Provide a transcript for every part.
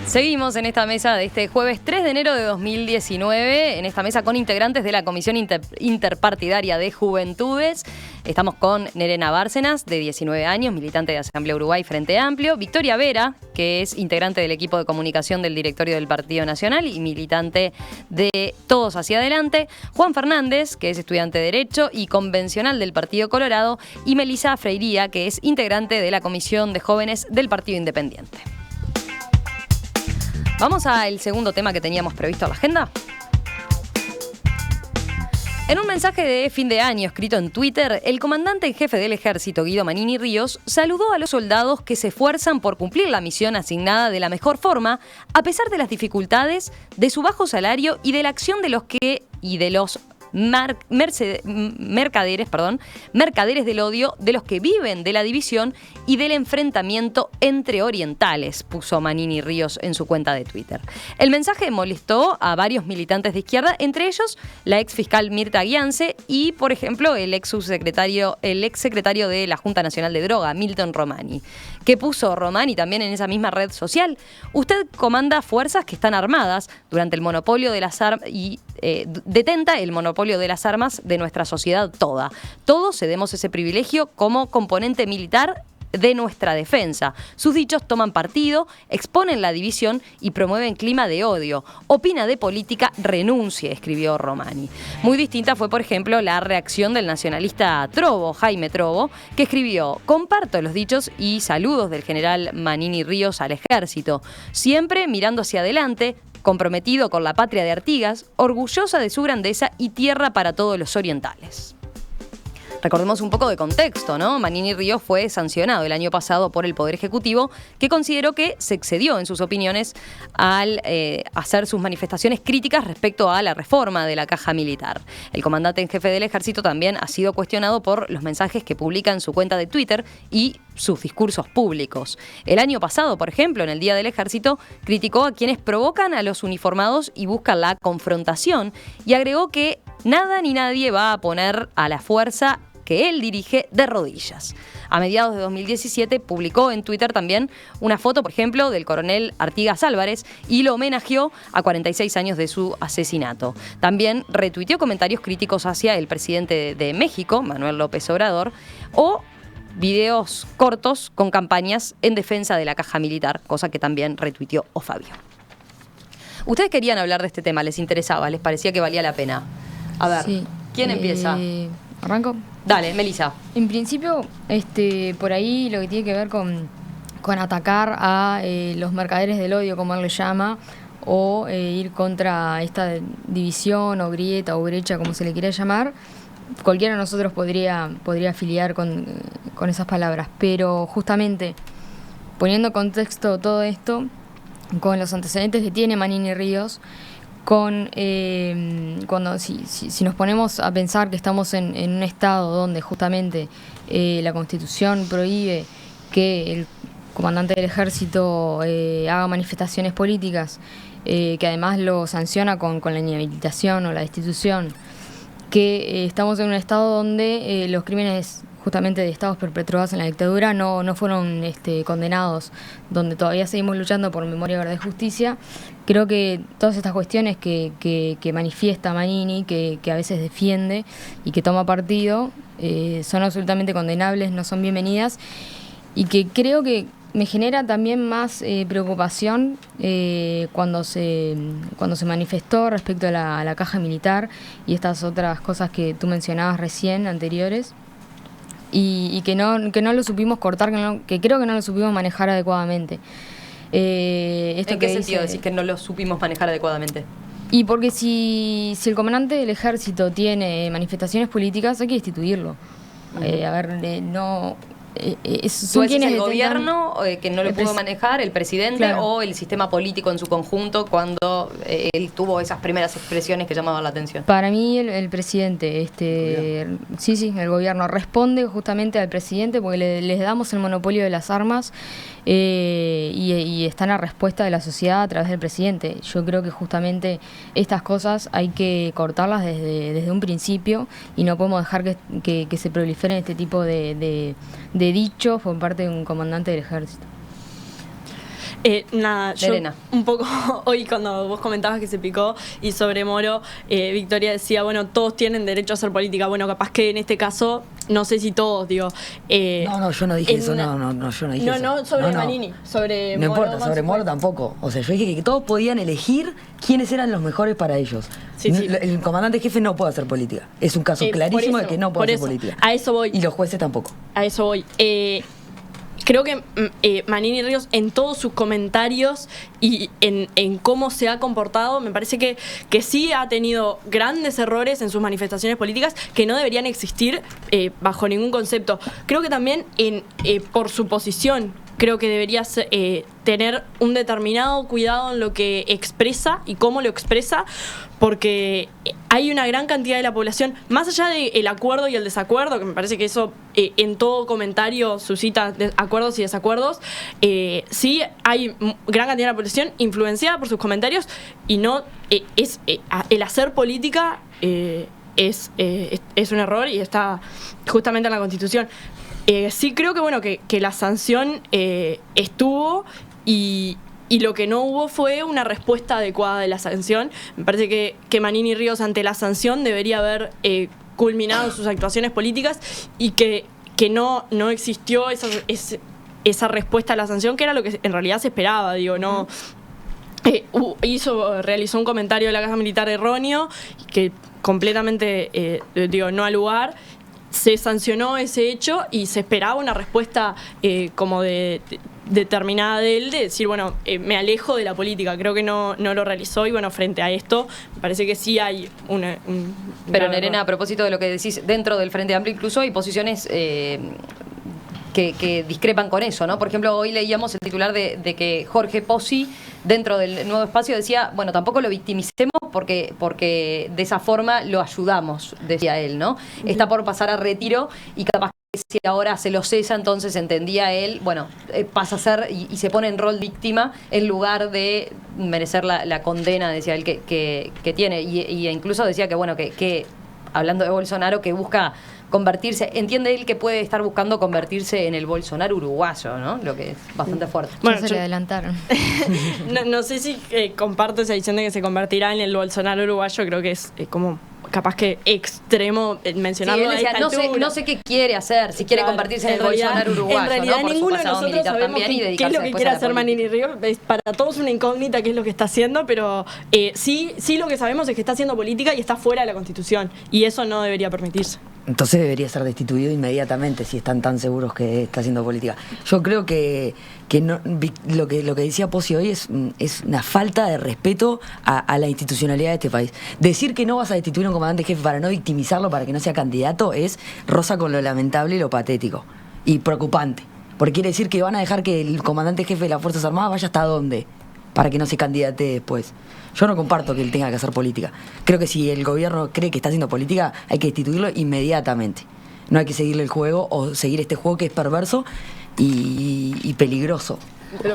Seguimos en esta mesa de este jueves 3 de enero de 2019, en esta mesa con integrantes de la Comisión Interpartidaria de Juventudes. Estamos con Nerena Bárcenas, de 19 años, militante de Asamblea Uruguay Frente Amplio. Victoria Vera, que es integrante del equipo de comunicación del directorio del Partido Nacional y militante de Todos Hacia Adelante. Juan Fernández, que es estudiante de Derecho y convencional del Partido Colorado. Y Melissa Freiría, que es integrante de la Comisión de Jóvenes del Partido Independiente. Vamos al segundo tema que teníamos previsto en la agenda. En un mensaje de fin de año escrito en Twitter, el comandante en jefe del ejército, Guido Manini Ríos, saludó a los soldados que se esfuerzan por cumplir la misión asignada de la mejor forma, a pesar de las dificultades, de su bajo salario y de la acción de los mercaderes del odio, de los que viven de la división y del enfrentamiento entre orientales, puso Manini Ríos en su cuenta de Twitter. El mensaje molestó a varios militantes de izquierda, entre ellos la ex fiscal Mirta Guiance y, por ejemplo, el ex secretario de la Junta Nacional de Droga, Milton Romani. ¿Qué puso Romani también en esa misma red social? Usted comanda fuerzas que están armadas durante el monopolio de las armas y detenta el monopolio de las armas de nuestra sociedad toda. Todos cedemos ese privilegio como componente militar de nuestra defensa. Sus dichos toman partido, exponen la división y promueven clima de odio. Opina de política, renuncie, escribió Romani. Muy distinta fue, por ejemplo, la reacción del nacionalista Trovo, Jaime Trovo, que escribió: comparto los dichos y saludos del general Manini Ríos al ejército, siempre mirando hacia adelante, comprometido con la patria de Artigas, orgullosa de su grandeza y tierra para todos los orientales. Recordemos un poco de contexto, ¿no? Manini Ríos fue sancionado el año pasado por el Poder Ejecutivo, que consideró que se excedió en sus opiniones al hacer sus manifestaciones críticas respecto a la reforma de la caja militar. El comandante en jefe del ejército también ha sido cuestionado por los mensajes que publica en su cuenta de Twitter y sus discursos públicos. El año pasado, por ejemplo, en el Día del Ejército, criticó a quienes provocan a los uniformados y buscan la confrontación y agregó que nada ni nadie va a poner a la fuerza que él dirige de rodillas. A mediados de 2017 publicó en Twitter también una foto, por ejemplo, del coronel Artigas Álvarez y lo homenajeó a 46 años de su asesinato. También retuiteó comentarios críticos hacia el presidente de México, Manuel López Obrador, o videos cortos con campañas en defensa de la caja militar, cosa que también retuiteó Ofabio. Ustedes querían hablar de este tema, les interesaba, les parecía que valía la pena. A ver, sí. ¿Quién empieza? ¿Arranco? Dale, Melissa. En principio, por ahí lo que tiene que ver con atacar a los mercaderes del odio, como él le llama, o ir contra esta división o grieta o brecha, como se le quiera llamar, cualquiera de nosotros podría afiliar con esas palabras. Pero justamente, poniendo en contexto todo esto, con los antecedentes que tiene Manini Ríos, si nos ponemos a pensar que estamos en un estado donde justamente la Constitución prohíbe que el comandante del ejército haga manifestaciones políticas, que además lo sanciona con la inhabilitación o la destitución, que estamos en un estado donde los crímenes justamente de estados perpetrados en la dictadura no fueron condenados, donde todavía seguimos luchando por memoria, verdad y justicia. Creo que todas estas cuestiones que manifiesta Manini, que a veces defiende y que toma partido, son absolutamente condenables, no son bienvenidas, y que creo que me genera también más preocupación cuando se manifestó respecto a la caja militar y estas otras cosas que tú mencionabas recién, anteriores, y que no lo supimos cortar, que creo que no lo supimos manejar adecuadamente. ¿En qué sentido decís que no lo supimos manejar adecuadamente? Y porque si el comandante del ejército tiene manifestaciones políticas, hay que destituirlo. ¿Son quienes el gobierno que no lo pudo manejar, el presidente, claro, o el sistema político en su conjunto cuando él tuvo esas primeras expresiones que llamaban la atención? Para mí el presidente, el gobierno responde justamente al presidente porque les damos el monopolio de las armas y está en la respuesta de la sociedad a través del presidente. Yo creo que justamente estas cosas hay que cortarlas desde un principio y no podemos dejar que se proliferen este tipo de dichos por parte de un comandante del ejército. Nada, yo Elena. un poco hoy cuando vos comentabas que se picó y sobre Moro, Victoria decía, bueno, todos tienen derecho a hacer política. Bueno, capaz que en este caso, no sé si todos, digo. No, yo no dije eso, yo no dije eso. No, sobre Manini, sobre No Moro. importa, sobre Moro tampoco. O sea, yo dije que todos podían elegir quiénes eran los mejores para ellos. Sí, sí. El comandante jefe no puede hacer política. Es un caso clarísimo de que no puede hacer política. A eso voy. Y los jueces tampoco. A eso voy. Creo que Manini Ríos en todos sus comentarios y en cómo se ha comportado, me parece que sí ha tenido grandes errores en sus manifestaciones políticas que no deberían existir bajo ningún concepto. Creo que también por su posición, creo que debería tener un determinado cuidado en lo que expresa y cómo lo expresa, porque hay una gran cantidad de la población, más allá del acuerdo y el desacuerdo, que me parece que eso en todo comentario suscita acuerdos y desacuerdos, sí hay gran cantidad de la población influenciada por sus comentarios y no el hacer política es un error y está justamente en la Constitución. Sí creo que bueno que la sanción estuvo y lo que no hubo fue una respuesta adecuada de la sanción. Me parece que Manini Ríos ante la sanción debería haber culminado sus actuaciones políticas y que no existió esa respuesta a la sanción, que era lo que en realidad se esperaba, digo, no. Realizó un comentario de la Caja Militar erróneo que completamente no al lugar. Se sancionó ese hecho y se esperaba una respuesta como determinada de él, de decir, bueno, me alejo de la política. Creo que no lo realizó y bueno, frente a esto, me parece que sí hay un Pero Nerena, a propósito de lo que decís, dentro del Frente Amplio incluso hay posiciones que discrepan con eso, ¿no? Por ejemplo, hoy leíamos el titular de que Jorge Pozzi, dentro del Nuevo Espacio, decía, bueno, tampoco lo victimicemos porque de esa forma lo ayudamos, decía él, ¿no? Está por pasar a retiro y capaz que si ahora se lo cesa, entonces entendía él, bueno, pasa a ser y se pone en rol víctima en lugar de merecer la condena, decía él, que tiene. Y incluso decía que, bueno, que hablando de Bolsonaro, que busca convertirse, entiende él que puede estar buscando convertirse en el Bolsonaro uruguayo, ¿no? Lo que es bastante fuerte. Bueno, se le adelantaron. No sé si comparto esa visión de que se convertirá en el Bolsonaro uruguayo, creo que es como capaz que extremo mencionarlo. Sí, él decía, no sé qué quiere hacer, si quiere convertirse en el Bolsonaro uruguayo. En realidad, ¿no? Por ninguno su de pasado nosotros militar sabemos también, y qué es lo que quiere hacer Manini Ríos. Es para todos una incógnita qué es lo que está haciendo, pero sí lo que sabemos es que está haciendo política y está fuera de la Constitución, y eso no debería permitirse. Entonces debería ser destituido inmediatamente si están tan seguros que está haciendo política. Yo creo que no, lo que decía Pozzi hoy es una falta de respeto a la institucionalidad de este país. Decir que no vas a destituir a un comandante jefe para no victimizarlo, para que no sea candidato, es roza con lo lamentable y lo patético. Y preocupante. Porque quiere decir que van a dejar que el comandante jefe de las Fuerzas Armadas vaya hasta dónde, para que no se candidate después. Yo no comparto que él tenga que hacer política. Creo que si el gobierno cree que está haciendo política, hay que destituirlo inmediatamente. No hay que seguirle el juego o seguir este juego que es perverso y peligroso.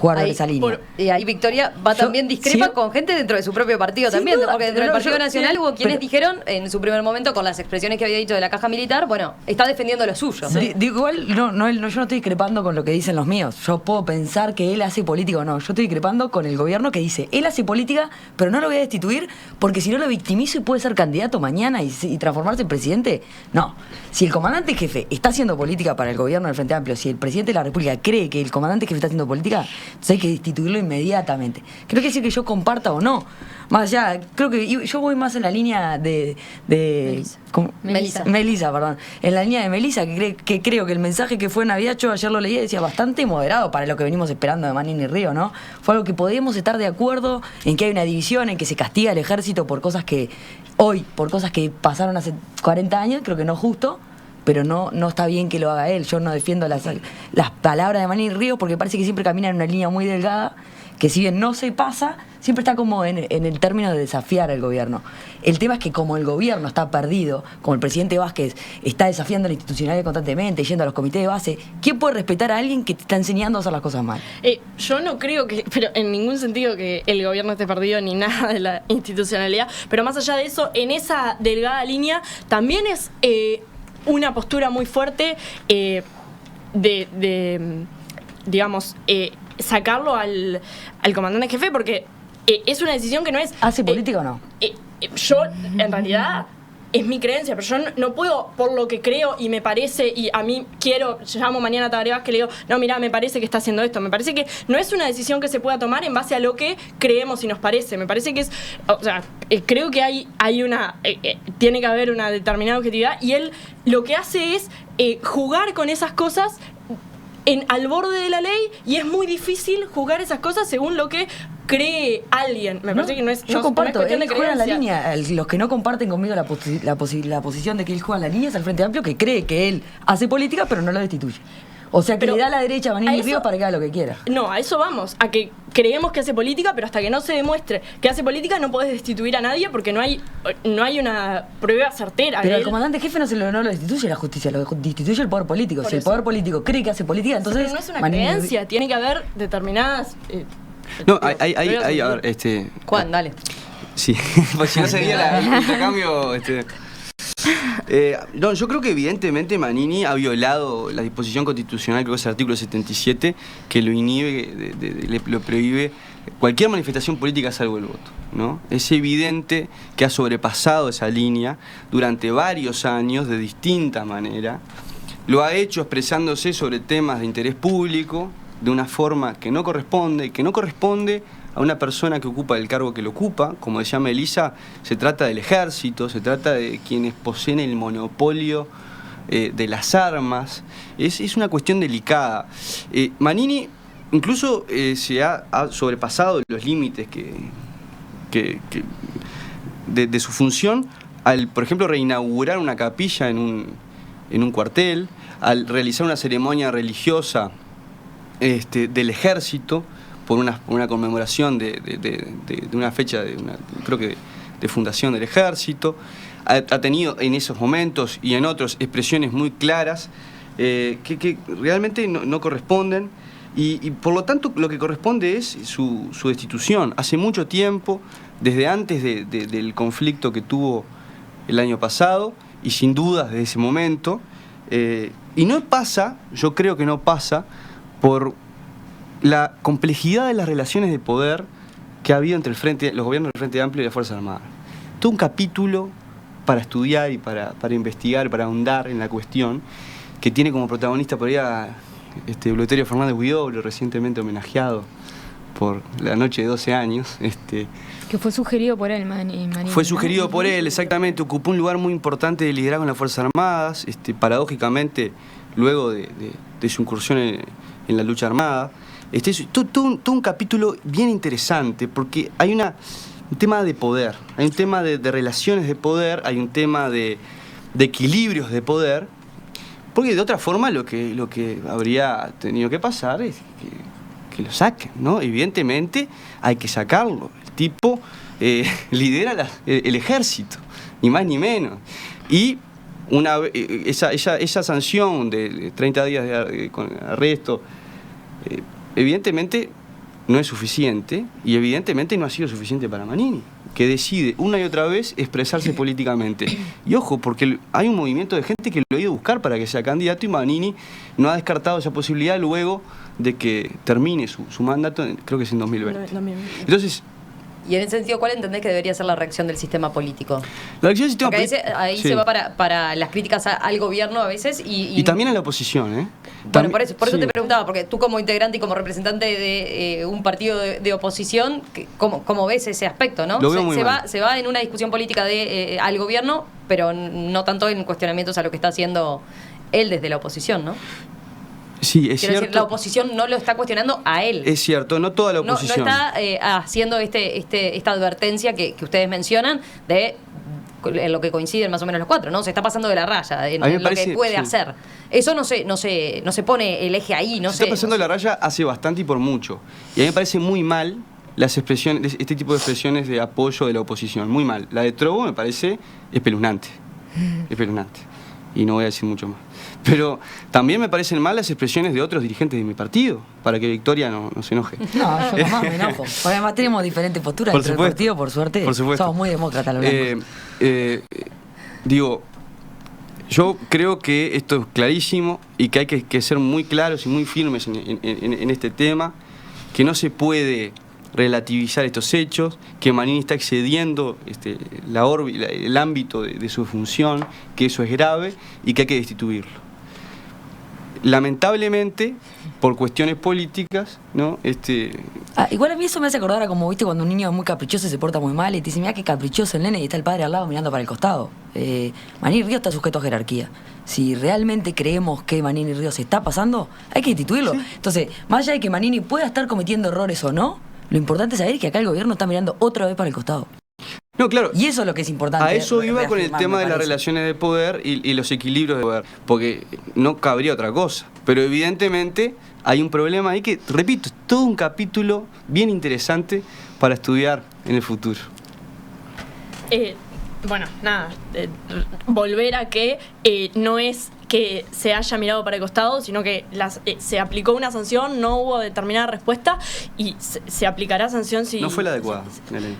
Jugar de esa línea. Y ahí Victoria también discrepa con gente dentro de su propio partido también, duda, porque dentro del Partido Nacional hubo quienes pero dijeron en su primer momento, con las expresiones que había dicho de la Caja Militar, bueno, está defendiendo lo suyo. ¿No? Digo, igual yo no estoy discrepando con lo que dicen los míos. Yo puedo pensar que él hace política o no. Yo estoy discrepando con el gobierno que dice, él hace política, pero no lo voy a destituir porque si no lo victimizo y puede ser candidato mañana y transformarse en presidente. No. Si el comandante jefe está haciendo política para el gobierno del Frente Amplio, si el presidente de la República cree que el comandante jefe está haciendo política, entonces hay que destituirlo inmediatamente. Creo que decir que yo comparta o no. Más allá, creo que yo voy más en la línea de Melissa, perdón. En la línea de Melissa, que creo que el mensaje que fue en Navidad, yo ayer lo leí y decía bastante moderado para lo que venimos esperando de Manini Ríos, ¿no? Fue algo que podíamos estar de acuerdo en que hay una división, en que se castiga al ejército por cosas que pasaron hace 40 años, creo que no es justo. Pero no está bien que lo haga él. Yo no defiendo las palabras de Manini Ríos porque parece que siempre camina en una línea muy delgada, que si bien no se pasa, siempre está como en el término de desafiar al gobierno. El tema es que como el gobierno está perdido, como el presidente Vázquez está desafiando la institucionalidad constantemente, yendo a los comités de base, ¿quién puede respetar a alguien que te está enseñando a hacer las cosas mal? Yo no creo pero en ningún sentido que el gobierno esté perdido ni nada de la institucionalidad, pero más allá de eso, en esa delgada línea también es una postura muy fuerte digamos, sacarlo al comandante jefe, porque es una decisión que no es... ¿Hace política o no? Yo, en realidad, es mi creencia, pero yo no puedo, por lo que creo y me parece, y a mí llamo mañana a Tabaré Vázquez y le digo, no, mira, me parece que está haciendo esto. Me parece que no es una decisión que se pueda tomar en base a lo que creemos y nos parece. Me parece que es, o sea, creo que hay una, tiene que haber una determinada objetividad, y él lo que hace es jugar con esas cosas al borde de la ley, y es muy difícil jugar esas cosas según lo que cree alguien. Me parece que no es. Yo comparto, no es él juega en la línea. Los que no comparten conmigo la posición de que él juega en la línea es el Frente Amplio, que cree que él hace política pero no lo destituye. O sea, que le da a la derecha a Manini Ríos para que haga lo que quiera. No, a eso vamos, a que creemos que hace política, pero hasta que no se demuestre que hace política no podés destituir a nadie, porque no hay una prueba certera. Pero el comandante jefe no lo destituye la justicia, lo destituye el poder político. Por si eso. el poder político cree que hace política, entonces... Pero no es una creencia, tiene que haber determinadas... No, hay, a ver, Juan, dale. Sí, pues si no sería el intercambio, no, yo creo que evidentemente Manini ha violado la disposición constitucional, creo que es el artículo 77, que lo inhibe, lo prohíbe cualquier manifestación política salvo el voto, ¿no? Es evidente que ha sobrepasado esa línea durante varios años de distinta manera. Lo ha hecho expresándose sobre temas de interés público de una forma que no corresponde a una persona que ocupa el cargo que lo ocupa. Como decía Melissa, se trata del ejército, se trata de quienes poseen el monopolio de las armas. Es una cuestión delicada. Manini incluso se ha sobrepasado los límites de su función al, por ejemplo, reinaugurar una capilla en un cuartel, al realizar una ceremonia religiosa del ejército por una conmemoración de una fecha, creo que de fundación del ejército. Ha tenido en esos momentos y en otros expresiones muy claras que realmente no corresponden, y por lo tanto lo que corresponde es su destitución. Hace mucho tiempo, desde antes del conflicto que tuvo el año pasado, y sin dudas desde ese momento, y no pasa, yo creo que no pasa por la complejidad de las relaciones de poder que ha habido entre los gobiernos del Frente Amplio y las Fuerzas Armadas. Todo un capítulo para estudiar y para investigar, para ahondar en la cuestión, que tiene como protagonista por ahí a Eleuterio Fernández Huidobro, recientemente homenajeado por la noche de 12 años. Que fue sugerido por él, Manini. Fue sugerido por él, exactamente. Ocupó un lugar muy importante de liderazgo en las Fuerzas Armadas, paradójicamente, luego de su incursión en la lucha armada. Es todo un capítulo bien interesante, porque hay un tema de poder, hay un tema de relaciones de poder, hay un tema de equilibrios de poder, porque de otra forma lo que habría tenido que pasar es que lo saquen, ¿no? Evidentemente hay que sacarlo. El tipo lidera el ejército, ni más ni menos. Y esa sanción de 30 días con arresto, evidentemente no es suficiente, y evidentemente no ha sido suficiente para Manini, que decide una y otra vez expresarse políticamente. Y ojo, porque hay un movimiento de gente que lo ha ido a buscar para que sea candidato, y Manini no ha descartado esa posibilidad luego de que termine su mandato, creo que es en 2020. Entonces, y en ese sentido, ¿cuál entendés que debería ser la reacción del sistema político? La reacción del sistema político. Ahí sí. Se va para las críticas al gobierno a veces y también a la oposición, ¿eh? Bueno, por eso sí. te preguntaba, porque tú como integrante y como representante de un partido de oposición, ¿cómo ves ese aspecto, no? Lo veo muy mal. Se va en una discusión política al gobierno, pero no tanto en cuestionamientos a lo que está haciendo él desde la oposición, ¿no? Sí, es cierto. Decir, la oposición no lo está cuestionando a él. Es cierto, no toda la oposición. No está haciendo esta advertencia que ustedes mencionan en lo que coinciden más o menos los cuatro, ¿no? Se está pasando de la raya en lo que puede hacer. Eso no se pone el eje ahí, se está pasando de la raya hace bastante y por mucho. Y a mí me parece muy mal las expresiones, este tipo de expresiones de apoyo de la oposición. Muy mal. La de Trobo me parece espeluznante. Espeluznante. Y no voy a decir mucho más. Pero también me parecen mal las expresiones de otros dirigentes de mi partido, para que Victoria no se enoje. No, yo jamás me enojo. Porque además tenemos diferentes posturas dentro del partido, por suerte. Por supuesto. Somos muy demócratas los blancos. Digo, yo creo que esto es clarísimo y que hay que ser muy claros y muy firmes en este tema. que no se puede relativizar estos hechos, que Manini está excediendo el ámbito de su función, que eso es grave y que hay que destituirlo. Lamentablemente, por cuestiones políticas, ¿no? Igual a mí eso me hace acordar a como, viste, cuando un niño es muy caprichoso y se porta muy mal y te dice, mira qué caprichoso el nene, y está el padre al lado mirando para el costado. Manini Ríos está sujeto a jerarquía. Si realmente creemos que Manini Ríos se está pasando, hay que destituirlo. Sí. Entonces, más allá de que Manini pueda estar cometiendo errores o no, lo importante es saber que acá el gobierno está mirando otra vez para el costado. No, claro. Y eso es lo que es importante. A eso iba con el tema de las relaciones de poder y los equilibrios de poder, porque no cabría otra cosa. Pero evidentemente hay un problema ahí que, repito, es todo un capítulo bien interesante para estudiar en el futuro. Bueno, nada, volver a que no es que se haya mirado para el costado, sino que se aplicó una sanción, no hubo determinada respuesta y se aplicará sanción si... No fue la adecuada, Nelly.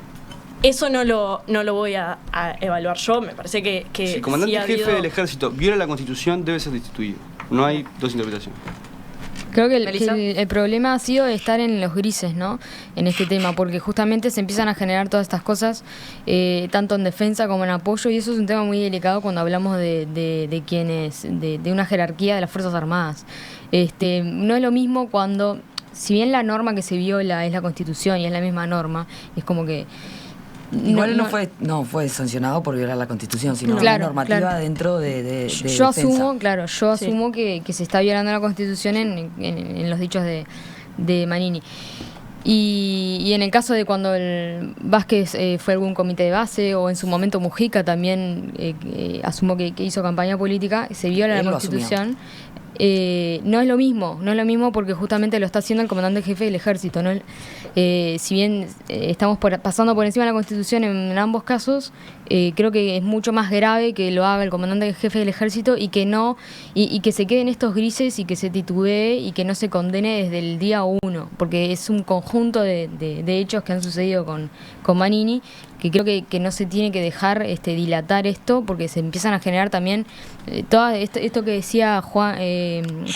Eso no lo voy a evaluar yo, me parece que si el comandante jefe del ejército viola la Constitución, debe ser destituido. No hay dos interpretaciones. Creo que el problema ha sido estar en los grises, ¿no? En este tema, porque justamente se empiezan a generar todas estas cosas, tanto en defensa como en apoyo, y eso es un tema muy delicado cuando hablamos de quienes, de una jerarquía de las Fuerzas Armadas. No es lo mismo cuando, si bien la norma que se viola es la Constitución y es la misma norma, es como que... Igual no fue sancionado por violar la Constitución, sino una normativa dentro de yo asumo que se está violando la Constitución en los dichos de Manini. Y en el caso de cuando el Vázquez fue algún comité de base, o en su momento Mujica también asumo que hizo campaña política, se viola la Constitución. No es lo mismo porque justamente lo está haciendo el comandante jefe del ejército, ¿no? Si bien estamos pasando por encima de la Constitución en ambos casos, creo que es mucho más grave que lo haga el comandante jefe del ejército y que no y que se queden estos grises y que se titubee y que no se condene desde el día 1, porque es un conjunto de hechos que han sucedido con Manini, que creo que no se tiene que dejar dilatar esto, porque se empiezan a generar también todo esto que decía Juan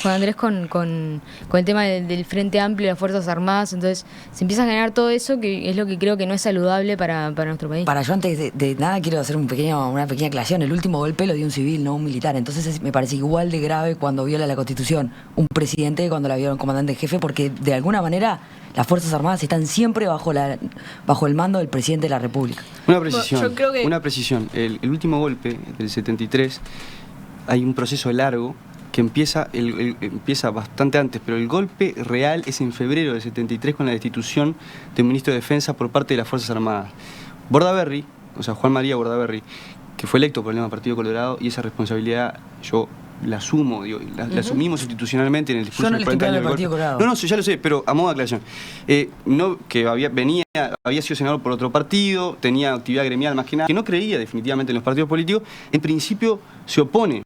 Andrés con el tema del Frente Amplio y las Fuerzas Armadas. Entonces se empieza a generar todo eso, que es lo que creo que no es saludable para nuestro país. Yo antes de nada quiero hacer una pequeña aclaración. El último golpe lo dio un civil, no un militar. Entonces me parece igual de grave cuando viola la Constitución un presidente que cuando la viola un comandante jefe, porque de alguna manera las Fuerzas Armadas están siempre bajo el mando del presidente de la República. Una precisión. Yo creo que... Una precisión. El último golpe del 73, hay un proceso largo que empieza bastante antes, pero el golpe real es en febrero del 73 con la destitución del ministro de Defensa por parte de las Fuerzas Armadas. Bordaberry, o sea, Juan María Bordaberry, que fue electo por el Partido Colorado, y esa responsabilidad yo la asumo, la asumimos institucionalmente en el discurso del 40 años del Partido Colorado. No, ya lo sé, pero a modo de aclaración. Había sido senador por otro partido, tenía actividad gremial más que nada, que no creía definitivamente en los partidos políticos, en principio se opone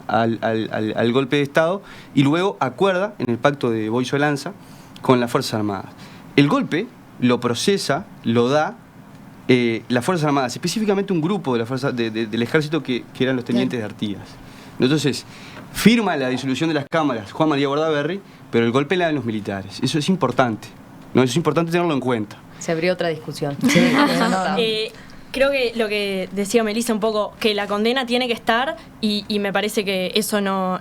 al golpe de Estado y luego acuerda en el pacto de Boiso-Lanza con las Fuerzas Armadas. El golpe lo procesa, lo da las Fuerzas Armadas, específicamente un grupo de la fuerza, del ejército que eran los tenientes de Artigas. Entonces, firma la disolución de las cámaras Juan María Bordaberry, pero el golpe la dan los militares. Eso es importante, ¿no? Eso es importante tenerlo en cuenta. Se abrió otra discusión. Sí, creo que lo que decía Melissa un poco, que la condena tiene que estar y me parece que eso no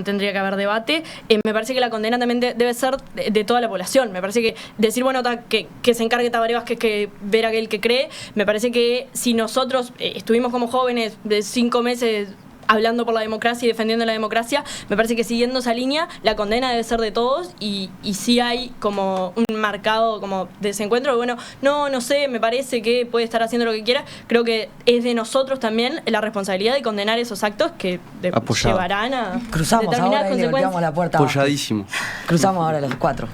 tendría que haber debate. Me parece que la condena también debe ser de toda la población. Me parece que decir, bueno, que se encargue Tabaré Vázquez, que ver a aquel que cree, me parece que si nosotros estuvimos como jóvenes de 5 meses hablando por la democracia y defendiendo la democracia, me parece que siguiendo esa línea, la condena debe ser de todos y sí hay como un marcado como desencuentro, bueno, no sé, me parece que puede estar haciendo lo que quiera. Creo que es de nosotros también la responsabilidad de condenar esos actos que llevarán a cruzamos determinadas ahora y le golpeamos la puerta. Apoyadísimo. Cruzamos ahora los 4.